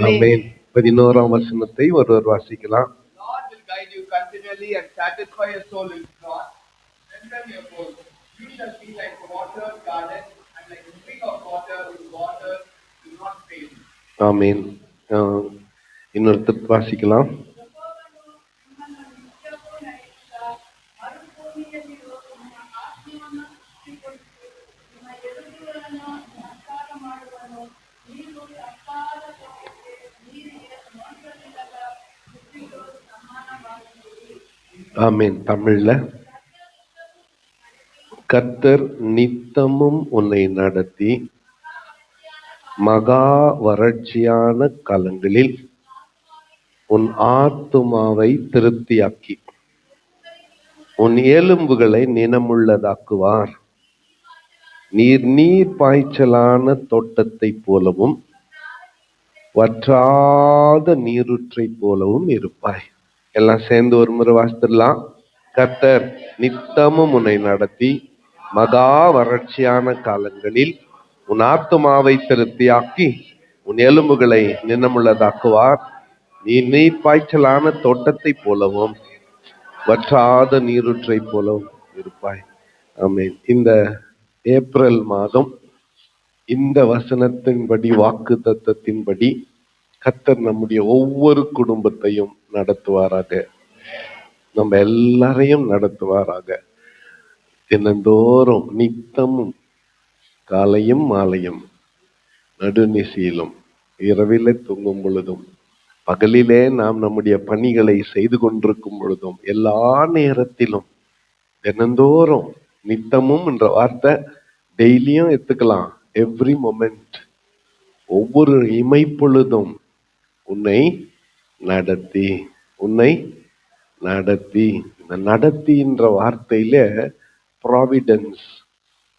ஆமென். 11ஆம் வசனத்தை ஒருவர் வாசிக்கலாம். Lord will guide you continually and satisfy your soul in God. Strengthen your soul. You shall be like a watered garden and like a spring of water whose water will not fail. ஆமென். இன்னொருத்தர் வாசிக்கலாம். ஆமென். தமிழ்ல கர்த்தர் நித்தமும் உன்னை நடத்தி மகா வறட்சியான காலங்களில் உன் ஆத்துமாவை திருப்தியாக்கி உன் எலும்புகளை நினமுள்ளதாக்குவார். நீர் பாய்ச்சலான தோட்டத்தை போலவும் வற்றாத நீரூற்றை போலவும் இருப்பாய். எல்லாம் சேர்ந்து ஒரு முறை வாசித்துடலாம். கர்த்தர் நித்தமும் உன்னை நடத்தி மகா வறட்சியான காலங்களில் உன் ஆத்துமாவை திருப்தியாக்கி உன் எலும்புகளை நினமுள்ளதாக்குவார். நீர் பாய்ச்சலான தோட்டத்தை போலவும் வற்றாத நீரூற்றை போலவும் இருப்பாய். ஆமென். இந்த ஏப்ரல் மாதம் இந்த வசனத்தின்படி, வாக்கு தத்தத்தின்படி கர்த்தர் நம்முடைய ஒவ்வொரு குடும்பத்தையும் நடத்துவாராக. நம்ம எல்லாரையும் நடத்துவாராக. தினந்தோறும் நித்தமும் காலையும் மாலையும் நடுநிசையிலும் இரவிலே தூங்கும் பொழுதும் பகலிலே நாம் நம்முடைய பணிகளை செய்து கொண்டிருக்கும் பொழுதும் எல்லா நேரத்திலும் தினந்தோறும், நித்தமும் என்ற வார்த்தை டெய்லியும் எடுத்துக்கலாம். எவ்ரி மொமெண்ட், ஒவ்வொரு இமைப்பொழுதும் உன்னை நடத்தி இந்த நடத்தின்ற வார்த்தையில ப்ராவிடன்ஸ்,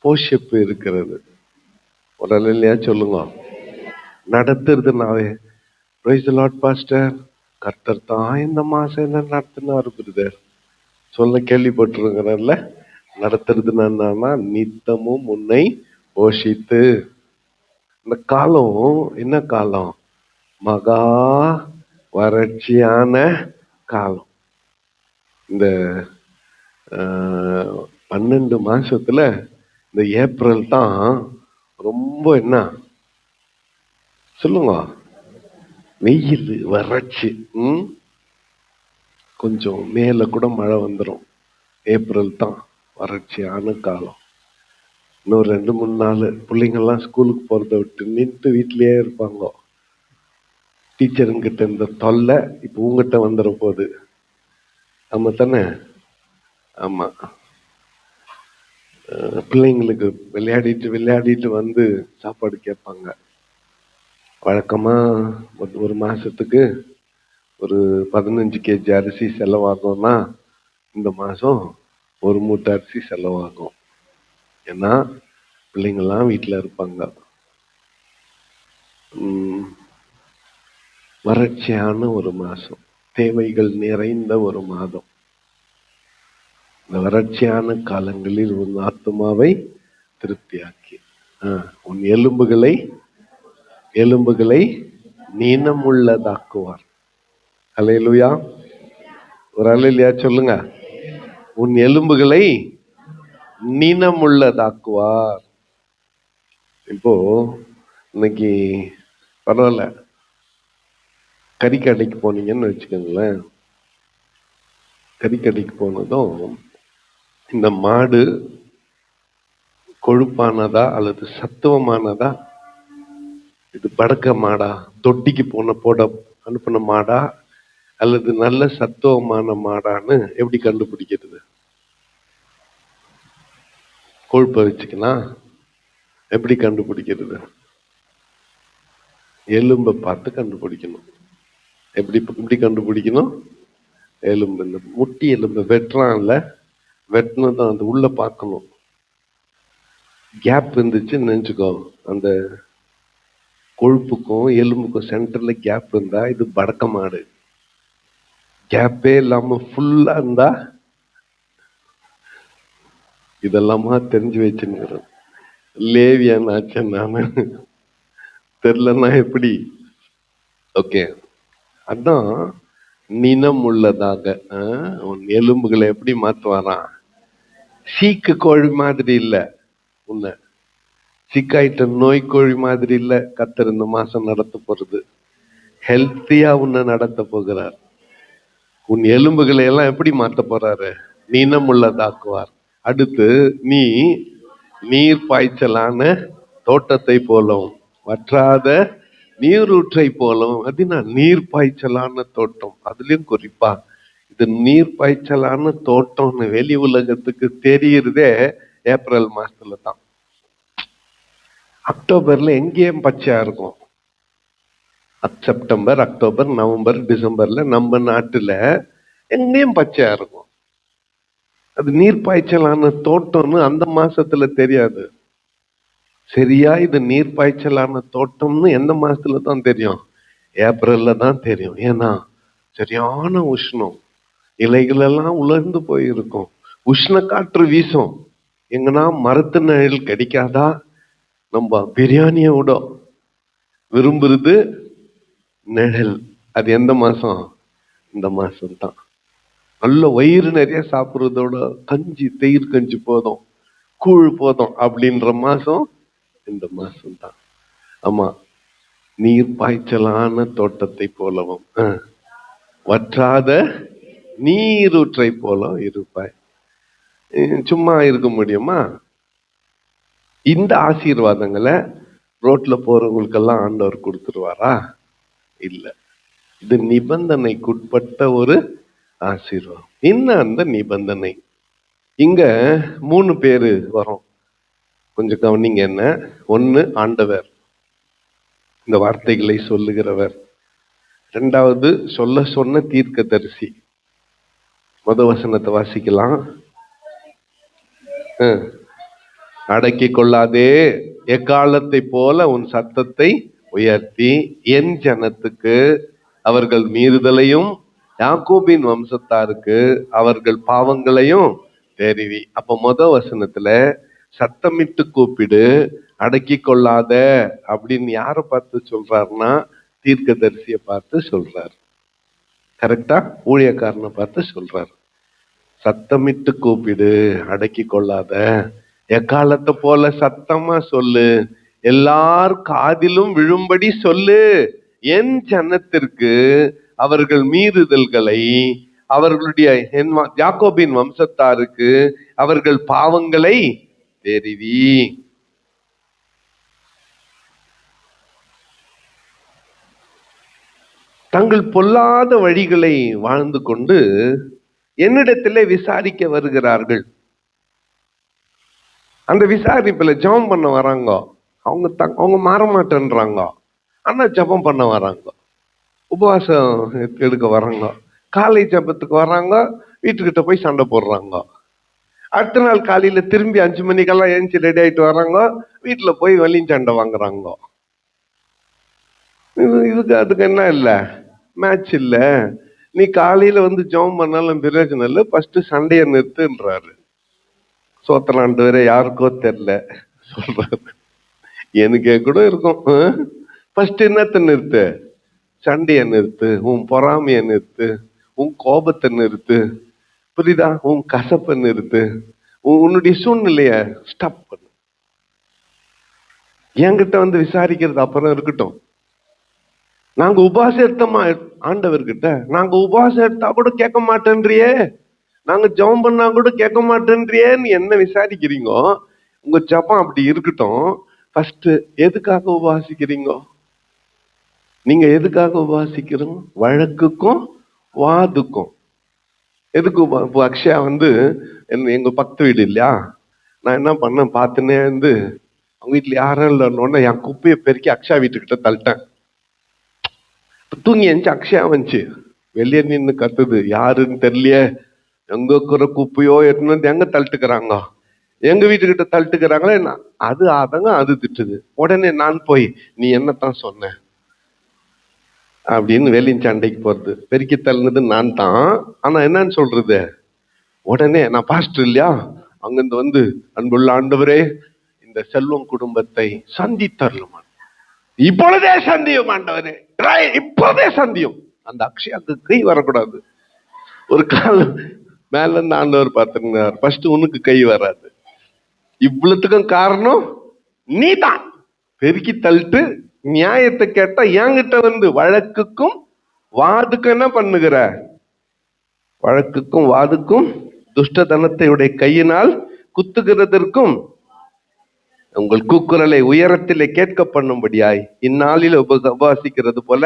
போஷிப்பு இருக்கிறது. ஒரு இல்லையா சொல்லுங்க. நடத்துறதுனாவே பிரைஸ் தி லார்ட் பாஸ்டர், கர்த்தர் தான் இந்த மாசம் என்ன நடத்தினாரு பிரதர் சொல்ல கேள்விப்பட்டிருக்கிறல்ல. நடத்துறதுன்னா என்னன்னா, நித்தமும் உன்னை போஷித்து. இந்த காலம் என்ன காலம்? மகா வறட்சியான காலம். இந்த 12 மாசத்துல இந்த ஏப்ரல் தான் ரொம்ப என்ன சொல்லுங்க, வெயில் வறட்சி. கொஞ்சம் மேல கூட மழை வந்துடும். ஏப்ரல் தான் வறட்சியான காலம். இன்னும் 2-3 நாள் பிள்ளைங்கள்லாம் ஸ்கூலுக்கு போறதை விட்டு நின்று வீட்லயே இருப்பாங்க. டீச்சருங்கிட்ட இந்த தொல்லை இப்போ உங்ககிட்ட வந்துட போகுது. ஆமா தானே? ஆமா. பிள்ளைங்களுக்கு விளையாடிட்டு வந்து சாப்பாடு கேட்பாங்க. வழக்கமா ஒரு மாசத்துக்கு ஒரு 15 kg அரிசி செலவாகும்னா இந்த மாசம் ஒரு மூட்டை அரிசி செலவாகும். ஏன்னா பிள்ளைங்கள்லாம் வீட்டில் இருப்பாங்க. வறட்சியான ஒரு மாசம், தேவைகள் நிறைந்த ஒரு மாதம். இந்த வறட்சியான காலங்களில் உன் ஆத்துமாவை திருப்தியாக்கி உன் எலும்புகளை நீனமுள்ளதாக்குவார். அல்லேலூயா. ஒரு அல்லேலூயா சொல்லுங்க. உன் எலும்புகளை நீனமுள்ளதாக்குவார். இப்போ இன்னைக்கு பரவாயில்ல, கறிக்கடைக்கு போனீங்கன்னு வச்சுக்கோங்களேன். கறிக்கடைக்கு போனதும் இந்த மாடு கொழுப்பானதா அல்லது சத்துவமானதா, இது படக்க மாடா, தொட்டிக்கு போட அனுப்பின மாடா அல்லது நல்ல சத்துவமான மாடான்னு எப்படி கண்டுபிடிக்கிறது? கொழுப்பை வச்சுக்கலாம். எப்படி கண்டுபிடிக்கிறது? எலும்பை பார்த்து கண்டுபிடிக்கணும். எப்படி கண்டுபிடிக்கணும்? எலும்பு, இந்த முட்டி எலும்பு வெட்டுறான்ல, வெட்டினதும் அந்த உள்ள பார்க்கணும். கேப் இருந்துச்சுன்னு நினைச்சுக்கோ, அந்த கொழுப்புக்கும் எலும்புக்கும் சென்டர்ல கேப் இருந்தா இது படக்க மாடு. கேப்பே இல்லாம ஃபுல்லா இருந்தா இதெல்லாமா தெரிஞ்சு வச்சுன்னு லேவியான் ஆச்சு. நானு தெரியலன்னா எப்படி ஓகே, அதான் நினம் உள்ளதாக. உன் எலும்புகளை எப்படி மாத்துவாராம்? சீக்கு கோழி மாதிரி இல்ல, உன்னை சிக்காயிட்ட நோய் கோழி மாதிரி இல்ல. கர்த்தர் இந்த மாசம் நடத்த போறது ஹெல்த்தியா உன்னை நடத்த போகிறார். உன் எலும்புகளை எல்லாம் எப்படி மாத்த போறாரு? நினம் உள்ளதாக்குவார். அடுத்து, நீ நீர் பாய்ச்சலான தோட்டத்தை போலவும் வற்றாத நீரூற்றை போலவும். அப்படின்னா நீர் பாய்ச்சலான தோட்டம். அதுலயும் குறிப்பா இது நீர் பாய்ச்சலான தோட்டம்னு வெளி உலகத்துக்கு தெரியுறதே ஏப்ரல் மாசத்துல தான். அக்டோபர்ல எங்கேயும் பச்சையா இருக்கும். செப்டம்பர், அக்டோபர், நவம்பர், டிசம்பர்ல நம்ம நாட்டுல எங்கேயும் பச்சையா இருக்கும். அது நீர் பாய்ச்சலான தோட்டம்னு அந்த மாசத்துல தெரியாது. சரியா இது நீர் பாய்ச்சலான தோட்டம்னு எந்த மாசத்துல தான் தெரியும்? ஏப்ரல்ல தான் தெரியும். ஏன்னா சரியான உஷ்ணம், இலைகள் எல்லாம் உலர்ந்து போயிருக்கும், உஷ்ண காற்று வீசும். எங்கன்னா மரத்து நிழல் கிடைக்காதா? நம்ம பிரியாணியை விட விரும்புறது நிழல். அது எந்த மாசம்? இந்த மாசம் தான். நல்ல வயிறு நிறைய சாப்பிடுறதோட கஞ்சி, தயிர் கஞ்சி போதும், கூழ் போதும் அப்படின்ற மாசம் இந்த மாசம் தான். ஆமா, நீர் பாய்ச்சலான தோட்டத்தை போலவும் வற்றாத நீரூற்றை போல இருப்பாய். சும்மா இருக்க முடியுமா? இந்த ஆசீர்வாதங்களை ரோட்ல போறவங்களுக்கெல்லாம் ஆண்டவர் கொடுத்துருவாரா? இல்ல. இது நிபந்தனைக்குட்பட்ட ஒரு ஆசீர்வாதம். என்ன அந்த நிபந்தனை? இங்க 3 பேரு வரும், கொஞ்சம் கவனிங்க. என்ன? ஒண்ணு ஆண்டவர், இந்த வார்த்தைகளை சொல்லுகிறவர். 2வது சொன்ன தீர்க்கதரிசி. வசனத்தை வாசிக்கலாம். அடக்கி கொள்ளாதே, எக்காலத்தை போல உன் சத்தத்தை உயர்த்தி என் ஜனத்துக்கு அவர்கள் மீறுதலையும் யாக்கோபின் வம்சத்தாருக்கு அவர்கள் பாவங்களையும் தெரிவி. அப்ப வசனத்துல சத்தமிட்டு கூப்பிடு, அடக்கி கொள்ளாத அப்படின்னு யாரை பார்த்து சொல்றாருன்னா தீர்க்கதரிசியை பார்த்து சொல்றாரு. கரெக்டா? ஊழியக்காரனை பார்த்து சொல்றாரு. சத்தமிட்டு கூப்பிடு, அடக்கி கொள்ளாத, எக்காலத்தை போல சத்தமா சொல்லு, எல்லார் காதிலும் விழும்படி சொல்லு, என் ஜனத்திற்கு அவர்கள் மீறுதல்களை, அவர்களுடைய யாக்கோபின் வம்சத்தாருக்கு அவர்கள் பாவங்களை தெரிவி. தங்கள் பொல்லாத வழிகளை வாழ்ந்து கொண்டு என்னிடத்திலே விசாரிக்க வருகிறார்கள். அந்த விசாரிப்புல ஜெபம் பண்ண வராங்க. அவங்க மாற மாட்டேன்றாங்க, ஆனா ஜெபம் பண்ண வராங்க, உபவாசம் எடுக்க வராங்க, காலை ஜெபத்துக்கு வராங்க, வீட்டுக்கிட்ட போய் சண்டை போடுறாங்க. அடுத்த நாள் காலையில திரும்பி 5 மணிக்கெல்லாம் ஏஞ்சி ரெடி ஆயிட்டு வராங்க, வீட்டுல போய் வெளியும் சண்டை வாங்குறாங்க. இதுக்கு அதுக்கு என்ன இல்ல? மேட்ச் இல்ல. நீ காலையில வந்து ஜெபம் பண்ணாலும் பிரயோஜனம் இல்லை, ஃபர்ஸ்ட் சண்டையை நிறுத்துன்றாரு. சோத்தலாண்டு வேற யாருக்கோ தெரியல சொல்றாரு. எனக்கே கூட இருக்கும். ஃபர்ஸ்ட் என்னத்தை நிறுத்து? சண்டையை நிறுத்து, உன் பொறாமையை நிறுத்து, உன் கோபத்தை நிறுத்து, புரியுதா? உன் கசப்பை நிறுத்து, உன்னுடைய சூழ்நிலைய ஸ்டாப் பண்ணு. என்கிட்ட வந்து விசாரிக்கிறது அப்புறம் இருக்கட்டும். நாங்க உபவாசம் எடுத்தோமா ஆண்டவர்கிட்ட? நாங்க உபவாசம் எடுத்தா கூட கேட்க மாட்டேன்றியே, நாங்க ஜெபம் பண்ணா கூட கேட்க மாட்டேன்றியேன்னு என்ன விசாரிக்கிறீங்க? உங்க ஜெபம் அப்படி இருக்கட்டும். ஃபர்ஸ்ட் எதுக்காக உபவாசிக்கிறீங்க? நீங்க எதுக்காக உபவாசிக்கிறோம்? வழக்குக்கும் வாதுக்கும். எதுக்கு? இப்போ அக்ஷயா வந்து எங்க பக்கத்து வீடு இல்லையா, நான் என்ன பண்ணேன் பார்த்துனே வந்து அவங்க வீட்டுல யாரும் இல்லைன்னு என் குப்பையை பெருக்கி அக்ஷயா வீட்டுக்கிட்ட தள்ளிட்டேன். தூங்கி எஞ்சி அக்ஷயா வந்துச்சு, வெளியே நின்று கத்துது, யாருன்னு தெரியலையே, எங்க இருக்கிற குப்பையோ எடுத்துன்னு வந்து எங்க தள்ளிட்டுக்கிறாங்க, எங்க வீட்டுக்கிட்ட தள்ளிட்டுக்கிறாங்களே. அது அதங்க அது திட்டுது. உடனே நான் போய் நீ என்னத்தான் சொன்ன அப்படின்னு வெளியின் சண்டைக்கு போறது. பெருக்கி தள்ளினது நான் தான், ஆனா என்னன்னு சொல்றது? உடனே நான் பாஸ்டர் இல்லையா, அங்கிருந்து வந்து அன்புள்ள ஆண்டவரே இந்த செல்வம் குடும்பத்தை சந்தித்தரலுமா, இப்பொழுதே சந்தியும் ஆண்டவரே இப்பவே சந்தியும். அந்த அக்ஷயாக்கு கை வரக்கூடாது. ஒரு கால் மேல இருந்து ஆண்டவர் பார்த்துருந்தார், ஃபர்ஸ்ட் உனக்கு கை வராது. இவ்வளவுக்கும் காரணம் நீதான். பெருக்கி தள்ளிட்டு நியாயத்தை கேட்டா என்கிட்ட வந்து வழக்குக்கும் வாதுக்கும் என்ன பண்ணுகிற? வழக்குக்கும் வாதுக்கும் துஷ்டதனத்தையுடைய கையினால் குத்துகிறதற்கும் உங்கள் கூக்குரலை உயரத்திலே கேட்க பண்ணும்படியாய் இந்நாளில் உபவாசிக்கிறது போல.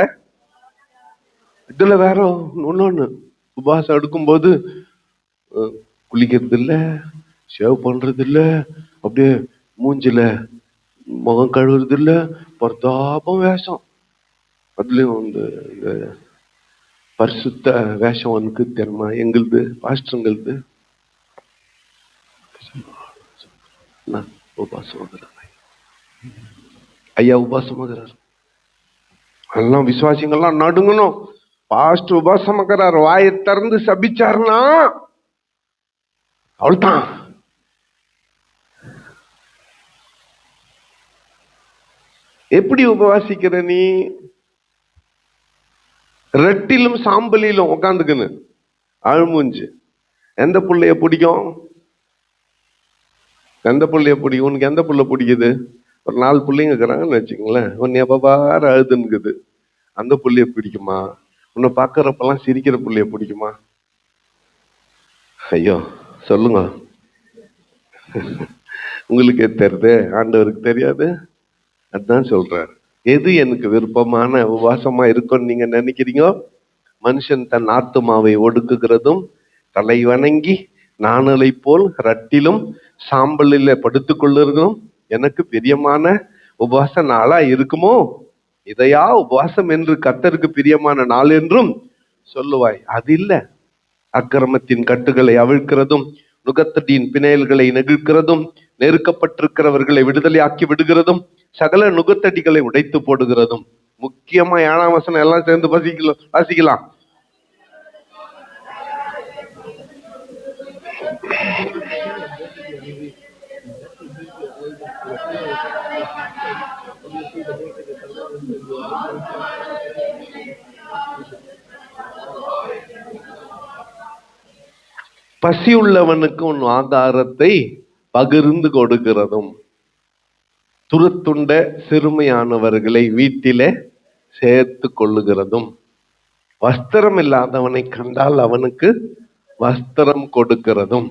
இதுல வேற இன்னொன்னு, உபவாசம் எடுக்கும்போது குளிக்கிறது இல்ல, ஷேவ் பண்றது இல்ல, அப்படியே மூஞ்சில முகம் கழுவுறது இல்ல, பர்தாபம் வேஷம். அதுலயும் இந்த பரிசுத்த வேஷம் உனக்கு தெரியுமா? எங்களுது பாஸ்டருங்களுது உபாசமாகிறார். ஐயா உபாசமாகிறார். எல்லாம் விசுவாசிங்கெல்லாம் நடுங்கணும். பாஸ்டர் உபாசமாகிறார், வாயை திறந்து சபிச்சாருன்னா அவ்வளவுதான். எப்படி உபவாசிக்கிற நீ? ரெட்டிலும் சாம்பலிலும் உட்காந்துக்குன்னு அழுமூஞ்சு. எந்த புள்ளைய பிடிக்கும்? எந்த புள்ளைய பிடிக்கும்? உனக்கு எந்த புள்ள பிடிக்குது? ஒரு 4 பிள்ளைங்க இருக்கிறாங்கன்னு வச்சுக்கோங்களேன். உன்னை எப்ப பாரு அழுதுன்னுக்குது. அந்த புள்ளைய பிடிக்குமா? உன்னை பார்க்கறப்பெல்லாம் சிரிக்கிற புள்ளைய பிடிக்குமா? ஐயோ சொல்லுங்க. உங்களுக்கு தெரியுது, ஆண்டவருக்கு தெரியாது. அதுதான் சொல்றாரு, எது எனக்கு விருப்பமான உபவாசமா இருக்கும்னு நீங்க நினைக்கிறீங்க? மனுஷன் தன் ஆத்துமாவை ஒடுக்குகிறதும் தலை வணங்கி நாணலை போல் ரட்டிலும் சாம்பலில படுத்துக் கொள்ளுறதும் எனக்கு பிரியமான உபவாச நாளா இருக்குமோ? இதையா உபவாசம் என்று கர்த்தருக்கு பிரியமான நாள் என்றும் சொல்லுவாய். அது இல்ல. அக்கிரமத்தின் கட்டுகளை அவிழ்க்கிறதும் நுகத்தடியின் பிணையல்களை நெகிழ்க்கிறதும் நெருக்கப்பட்டிருக்கிறவர்களை விடுதலையாக்கி விடுகிறதும் சகல நுகத்தடிகளை உடைத்து போடுகிறதும். முக்கியமா 7ஆம் வசனம் எல்லாம் சேர்ந்து வாசிக்கலாம். பசி உள்ளவனுக்கு உன் ஆகாரத்தை பகிர்ந்து கொடுக்கிறதும் துருத்துண்ட சிறுமையானவர்களை வீட்டிலே சேர்த்து கொள்ளுகிறதும் வஸ்திரம் இல்லாதவனை கண்டால் அவனுக்கு வஸ்திரம் கொடுக்கிறதும்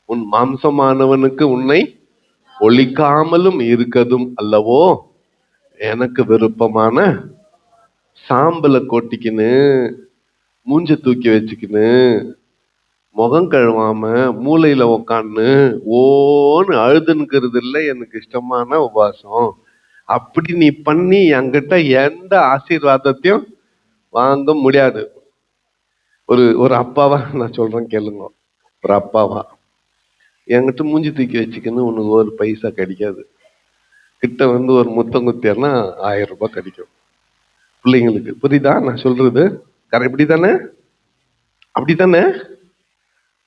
உன் மாம்சமானவனுக்கு உன்னை ஒழிக்காமலும் இருக்கதும் அல்லவோ எனக்கு விருப்பமான சாம்பலை கொட்டிக்கின்னு மூஞ்ச தூக்கி வச்சுக்கின்னு முகம் கழுவாம மூளையில உக்கான்னு ஓன்னு அழுதுன்னுக்கிறது இல்லை எனக்கு இஷ்டமான உபவாசம். அப்படி நீ பண்ணி என்கிட்ட எந்த ஆசீர்வாதத்தையும் வாங்க முடியாது. ஒரு அப்பாவா நான் சொல்றேன் கேளுங்க. ஒரு அப்பாவா என்கிட்ட மூஞ்சி தூக்கி வச்சுக்கின்னு உனக்கு ஒரு பைசா கிடைக்காது. கிட்ட வந்து ஒரு முத்தம் குத்தியானா 1000 ரூபாய் கிடைக்கும் பிள்ளைங்களுக்கு. புரியுதா நான் சொல்றது? இப்படி தானே? அப்படித்தானே?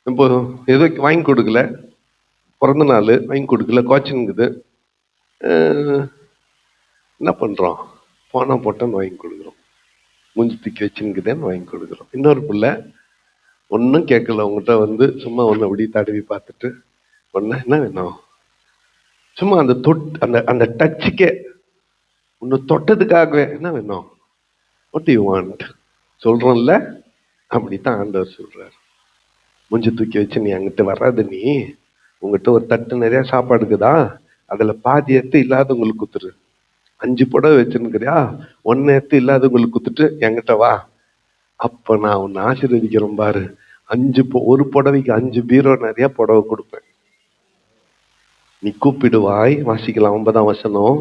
இப்போ ஏதோ வாங்கி கொடுக்கல, பிறந்த நாள் வாங்கி கொடுக்கல, கோச்சின்ங்குது, என்ன பண்றோம்? போனா போட்டோன்னு வாங்கி கொடுக்குறோம். மூஞ்சி தூக்கி வச்சுன்னுக்குதேன்னு வாங்கி கொடுக்குறோம். இன்னொரு பிள்ளை ஒன்றும் கேட்கல, உங்ககிட்ட வந்து சும்மா ஒன்று அப்படி தடவி பார்த்துட்டு ஒன்று என்ன வேணும், சும்மா அந்த அந்த டச்சுக்கே ஒன்று தொட்டதுக்காகவே என்ன வேணும், வாட் யூ வாண்ட் சொல்றோம்ல. அப்படித்தான் ஆண்டவர் சொல்றாரு. மூஞ்சி தூக்கி வச்சு நீ அங்கிட்ட வராது. நீ உங்ககிட்ட ஒரு தட்டு நிறைய சாப்பாடு இருக்குதா, அதுல பாதி எடுத்து இல்லாதவங்களுக்கு குத்துரு. 5 புடவை வச்சுருக்கிறியா, 1 எடுத்து இல்லாதவங்களுக்கு குத்துட்டு என்கிட்ட வா, அப்ப நான் உன்னை ஆசீர்வதிக்கிறேன் பாரு. ஒரு புடவைக்கு 5 பீரோ நிறைய புடவை கொடுப்பேன். நீ கூப்பிடுவாய். வாசிக்கலாம் 9ஆம் வசனம்.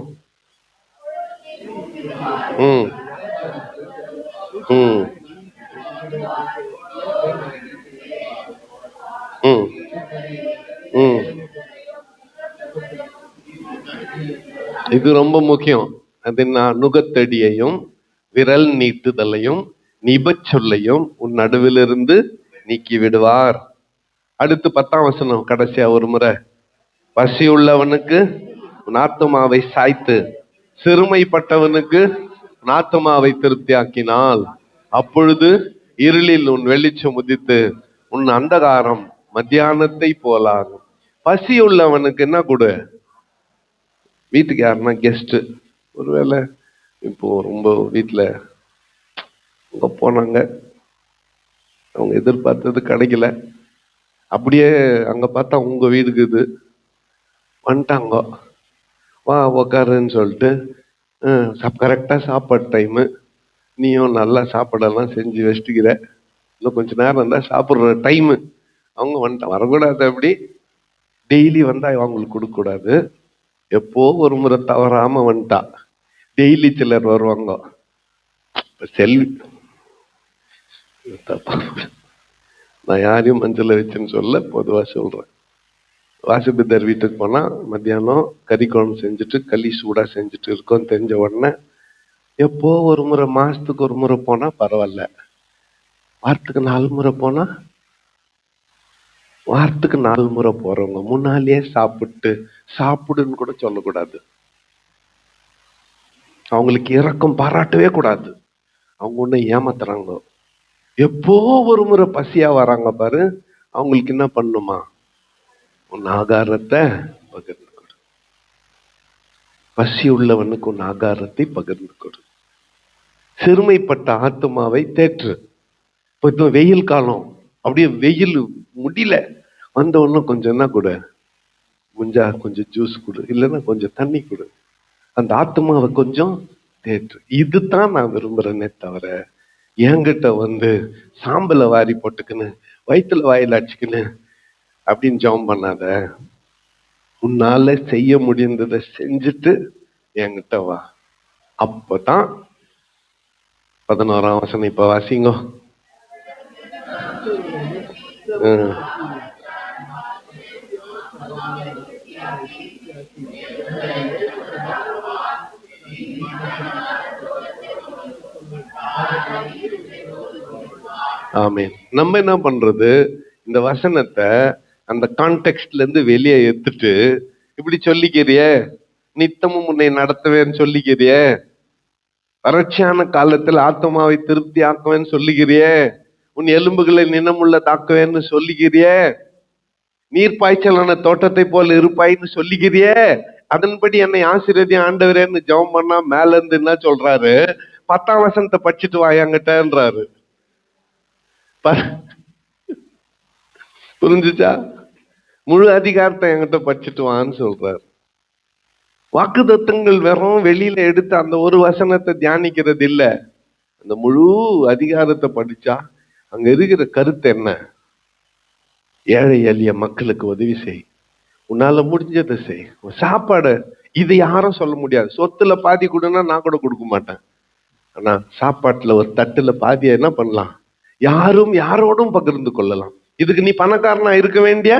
இது ரொம்ப முக்கியம். அது நான் நுகத்தடியையும் விரல் நீட்டுதலையும் நிபச்சொல்லையும் உன் நடுவிலிருந்து நீக்கி விடுவார். அடுத்து 10ஆம் வசனம் கடைசியா ஒரு முறை. பசி உள்ளவனுக்கு உன் ஆத்துமாவை சாய்த்து சிறுமைப்பட்டவனுக்கு உன் ஆத்துமாவை திருப்தியாக்கினால் அப்பொழுது இருளில் உன் வெளிச்சம் உதித்து உன் அந்தகாரம் மத்தியானத்தை போலாகும். பசி உள்ளவனுக்கு என்ன கொடு? வீட்டுக்கு யாருன்னா கெஸ்ட், ஒருவேளை இப்போ ரொம்ப வீட்டுல அங்க போனாங்க, அவங்க எதிர்பார்த்தது கிடைக்கல, அப்படியே அங்க பார்த்தா உங்க வீடுக்கு இது வந்துட்டாங்க, வா உக்காருன்னு சொல்லிட்டு கரெக்டா சாப்பாடு டைமு, நீயும் நல்லா சாப்பாடெல்லாம் செஞ்சு வச்சுக்கிற, இன்னும் கொஞ்ச நேரம் இருந்தா சாப்பிட்ற டைமு, அவங்க வந்துட்டா வரக்கூடாது. அப்படி டெய்லி வந்தா அவங்களுக்கு கொடுக்க கூடாது, எப்போ ஒரு முறை தவறாம வந்துட்டா. டெய்லி சிலர் வருவாங்க. செல்வி, நான் யாரையும் மஞ்சள் வச்சுன்னு சொல்ல, பொதுவா சொல்றேன். வாசுபித்தர் வீட்டுக்கு போனா மத்தியானம் கறி குழம்பு செஞ்சுட்டு களி சூடா செஞ்சுட்டு இருக்கோம் தெரிஞ்ச உடனே, எப்போ ஒரு முறை மாசத்துக்கு ஒரு முறை போனா பரவாயில்ல, வாரத்துக்கு 4 முறை போனா, வாரத்துக்கு 4 முறை போறவங்க முன்னாலேயே சாப்பிடுன்னு கூட சொல்லக்கூடாது. அவங்களுக்கு இரக்கம் பாராட்டவே கூடாது. அவங்க ஒண்ணு ஏமாத்துறாங்க. எப்போ ஒரு முறை பசியா வராங்க பாரு, அவங்களுக்கு என்ன பண்ணுமா? உன் ஆகாரத்தை பகிர்ந்து கொடு. பசி உள்ளவனுக்கு உன் ஆகாரத்தை பகிர்ந்து கொடு. சிறுமைப்பட்ட ஆத்துமாவை தேற்று. இப்போ வெயில் காலம், அப்படியே வெயில் முடியல, வந்த உடனே கொஞ்சம் என்ன கொடு, முடிஞ்சா கொஞ்சம் ஜூஸ் கொடு, இல்லைன்னா கொஞ்சம் தண்ணி கொடு, அந்த ஆத்மாவை கொஞ்சம் தேற்று. இதுதான் நான் விரும்புறேனே தவிர, என்கிட்ட சாம்பலை வாரி போட்டுக்குன்னு வயிற்றுல வாயில அடிச்சுக்கின்னு அப்படின்னு ஜெபம் பண்ணாத. உன்னால செய்ய முடிந்ததை செஞ்சுட்டு என்கிட்ட வா. அப்பதான் 11ஆம் வசனம் இப்ப வாசிங்கோ. ஆமென். நம்ம என்ன பண்றது, இந்த வசனத்தை அந்த கான்டெக்ட்ல இருந்து வெளியே எடுத்துட்டு இப்படி சொல்லிக்கிறியே, நித்தமும் உன்னை நடத்துவேன்னு சொல்லிக்கிறியே, வறட்சியான காலத்தில் ஆத்மாவை திருப்தி ஆக்குவேன்னு சொல்லிக்கிறியே, உன் எலும்புகளை நினமுள்ள தாக்குவேன்னு சொல்லிக்கிறியே, நீர் பாய்ச்சலான தோட்டத்தை போல இருப்பாயின்னு சொல்லிக்கிறியே, அதன்படி என்னை ஆசீர்வதி ஆண்டவரேன்னு ஜெபம் பண்ணா மேல இருந்து என்ன சொல்றாரு? 10ஆம் வசனத்தை படிச்சுட்டு வாயாங்கட்டன்றாரு. புரிஞ்சுச்சா? முழு அதிகாரத்தை என்கிட்ட படிச்சுட்டு வான்னு சொல்றாரு. வாக்குத்தத்தங்கள் வெறும் வெளியில எடுத்து அந்த ஒரு வசனத்தை தியானிக்கிறது இல்ல, அந்த முழு அதிகாரத்தை படிச்சா அங்க இருக்கிற கருத்து என்ன? ஏழை எளிய மக்களுக்கு உதவி செய், உன்னால முடிஞ்சதை செய், சாப்பாடு. இது யாரும் சொல்ல முடியாது. சொத்துல பாதி கொடுன்னா நான் கூட கொடுக்க மாட்டேன். ஆனா சாப்பாட்டுல ஒரு தட்டுல பாதியை என்ன பண்ணலாம்? யாரும் யாரோடும் பகிர்ந்து கொள்ளலாம். இதுக்கு நீ பணக்காரனா இருக்க வேண்டிய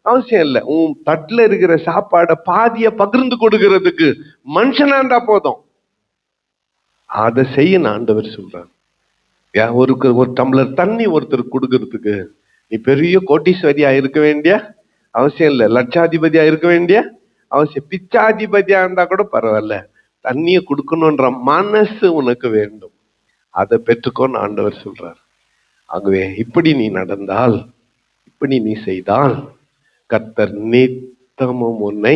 அவசியம் இல்லை. உன் தட்டுல இருக்கிற சாப்பாட பாதிய பகிர்ந்து கொடுக்கிறதுக்கு மனுஷனாண்டா போதும். அதை செய்ய ஆண்டவர் சொல்றார். ஒரு டம்ளர் தண்ணி ஒருத்தருக்கு கொடுக்கறதுக்கு நீ பெரிய கோட்டீஸ்வரியா இருக்க வேண்டிய அவசியம் இல்லை, லட்சாதிபதியா இருக்க வேண்டிய அவசியம், பிச்சாதிபதியா இருந்தா கூட பரவாயில்ல, தண்ணியை கொடுக்கணும்ன்ற மனசு உனக்கு வேண்டும். அதை பெற்றுக்கோன்னு ஆண்டவர் சொல்றார். ஆகவே இப்படி நீ நடந்தால், இப்படி நீ செய்தால், கர்த்தர் நித்தமும் உன்னை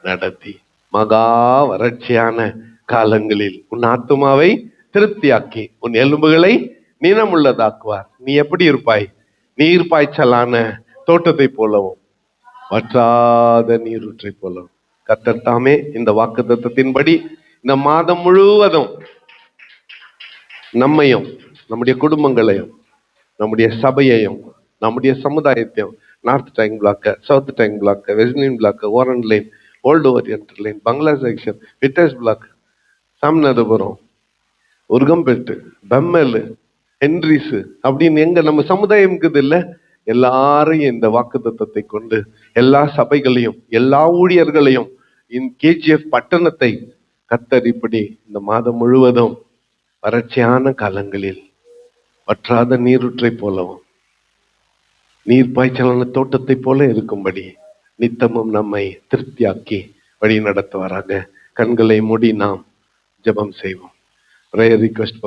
நடத்தி மகா வறட்சியான காலங்களில் உன் ஆத்துமாவை திருப்தியாக்கி உன் எலும்புகளை நினமுள்ளதாக்குவார். நீ எப்படி இருப்பாய்? நீர் பாய்ச்சலான தோட்டத்தை போலவும் வற்றாத நீரூற்றை போலவும். கர்த்தர் தாமே இந்த வாக்குத்தத்தத்தின்படி இந்த மாதம் முழுவதும் நம்மையும், நம்முடைய குடும்பங்களையும், நம்முடைய சபையையும், நம்முடைய சமுதாயத்தையும், north tank block, south tank block, வெஸ்ட்லின் பிளாக், ஓரன் line, old orient line, bungalow section, விட்டஸ் பிளாக், சாமிநாதபுரம், உருகம்பேட்டு, பெம்மல், ஹென்ரிஸ் அப்படின்னு எங்க நம்ம சமுதாயம் இருக்குது இல்ல, எல்லாரையும் இந்த வாக்குத்தத்தத்தை கொண்டு எல்லா சபைகளையும் எல்லா ஊழியர்களையும் KGF பட்டணத்தை கர்த்தர் இப்படி இந்த மாதம் முழுவதும் வறட்சியான காலங்களில் வற்றாத நீரூற்றை போலவும் நீர் பாய்ச்சலான தோட்டத்தை போல இருக்கும்படி நித்தமும் நம்மை திருப்தியாக்கி வழி நடத்துவாராக. கண்களை மூடி நாம் ஜெபம் செய்வோம். Prayer request